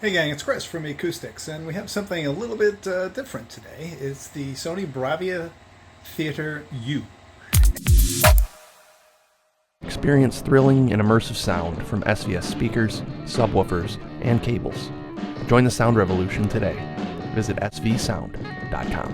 Hey gang, it's Chris from Acoustics, and we have something a little bit different today. It's the Sony Bravia Theatre U. Experience thrilling and immersive sound from SVS speakers, subwoofers, and cables. Join the sound revolution today. Visit svsound.com.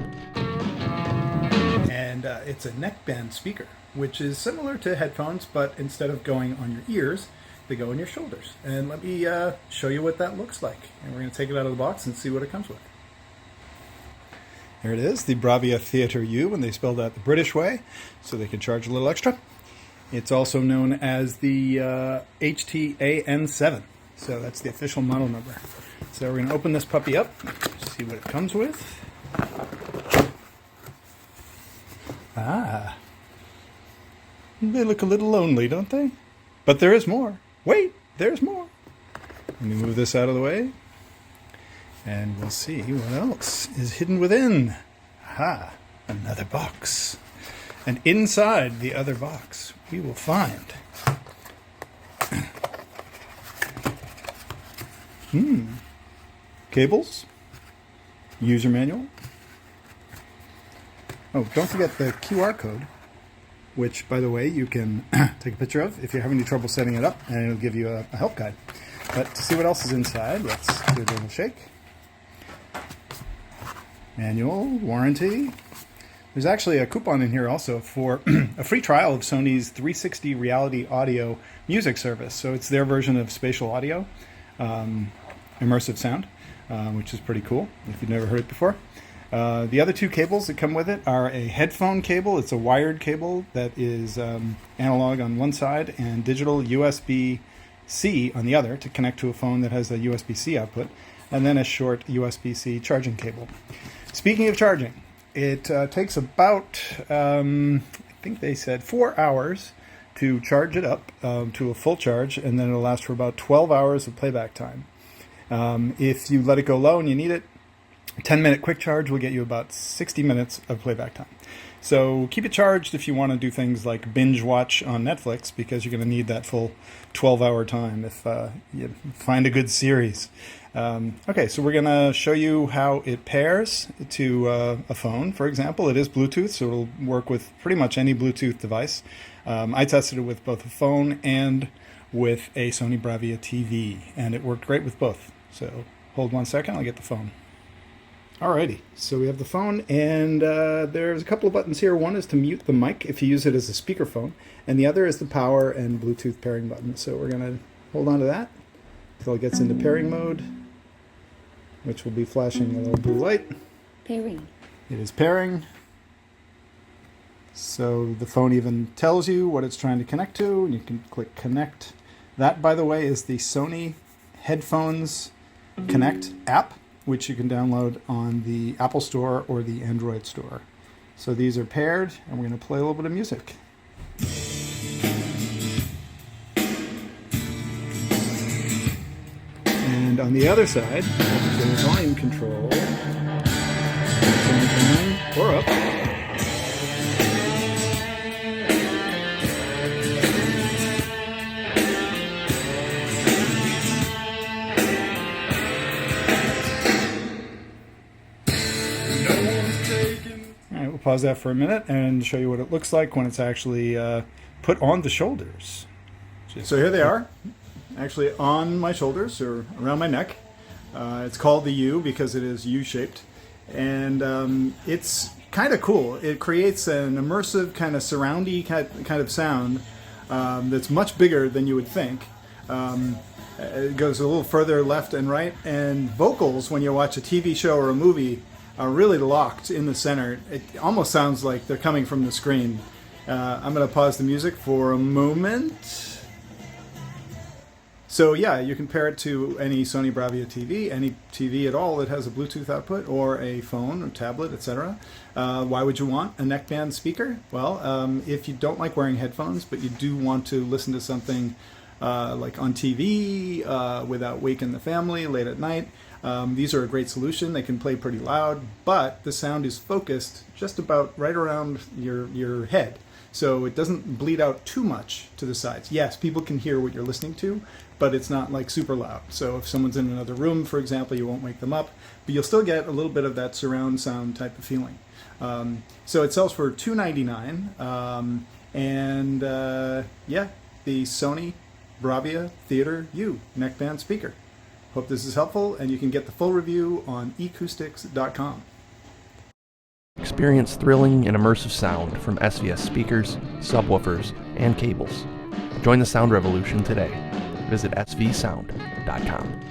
And it's a neckband speaker, which is similar to headphones, but instead of going on your ears, they go on your shoulders. And let me show you what that looks like. And we're going to take it out of the box and see what it comes with. There it is, the Bravia Theatre U, and they spelled that the British way, so they could charge a little extra. It's also known as the HTAN7, so that's the official model number. So we're going to open this puppy up, see what it comes with. Ah, they look a little lonely, don't they? But there is more. Wait, there's more. Let me move this out of the way, and we'll see what else is hidden within. Aha, another box. And inside the other box, we will find cables, user manual. Oh, don't forget the QR code, which, by the way, you can take a picture of if you're having any trouble setting it up, and it'll give you a help guide. But to see what else is inside, let's do a little shake. Manual, warranty. There's actually a coupon in here also for a free trial of Sony's 360 Reality Audio music service. So it's their version of spatial audio, immersive sound, which is pretty cool if you've never heard it before. The other two cables that come with it are a headphone cable. It's a wired cable that is analog on one side and digital USB-C on the other to connect to a phone that has a USB-C output, and then a short USB-C charging cable. Speaking of charging, it takes about, I think they said 4 hours to charge it up to a full charge, and then it'll last for about 12 hours of playback time. If you let it go low and you need it, a 10-minute quick charge will get you about 60 minutes of playback time. So keep it charged if you want to do things like binge watch on Netflix, because you're going to need that full 12-hour time if you find a good series. Okay, so we're going to show you how it pairs to a phone, for example. It is Bluetooth, so it'll work with pretty much any Bluetooth device. I tested it with both a phone and with a Sony Bravia TV, and it worked great with both. So hold 1 second, I'll get the phone. Alrighty, so we have the phone, and there's a couple of buttons here. One is to mute the mic if you use it as a speakerphone, and the other is the power and Bluetooth pairing button. So we're going to hold on to that until it gets into pairing mode, which will be flashing a little blue light. Pairing. It is pairing. So the phone even tells you what it's trying to connect to, and you can click connect. That, by the way, is the Sony Headphones Connect app, which you can download on the Apple Store or the Android Store. So these are paired, and we're going to play a little bit of music. And on the other side, there's volume control. Down or up. Alright, we'll pause that for a minute and show you what it looks like when it's actually put on the shoulders. So here they are, actually on my shoulders or around my neck. It's called the U because it is U-shaped, and it's kind of cool. It creates an immersive kind of surroundy kind of sound that's much bigger than you would think. It goes a little further left and right, and vocals, when you watch a TV show or a movie, are really locked in the center. It almost sounds like they're coming from the screen. I'm going to pause the music for a moment. So yeah, you can pair it to any Sony Bravia TV, any TV at all that has a Bluetooth output, or a phone or tablet, etc. Why would you want a neckband speaker? Well, if you don't like wearing headphones, but you do want to listen to something like on TV without waking the family late at night, these are a great solution. They can play pretty loud, but the sound is focused just about right around your head. So it doesn't bleed out too much to the sides. Yes, people can hear what you're listening to, but it's not like super loud. So if someone's in another room, for example, you won't wake them up, but you'll still get a little bit of that surround sound type of feeling. So it sells for $299, and yeah, the Sony Bravia Theatre U neckband speaker. Hope this is helpful, and you can get the full review on ecoustics.com. Experience thrilling and immersive sound from SVS speakers, subwoofers, and cables. Join the sound revolution today. Visit svsound.com.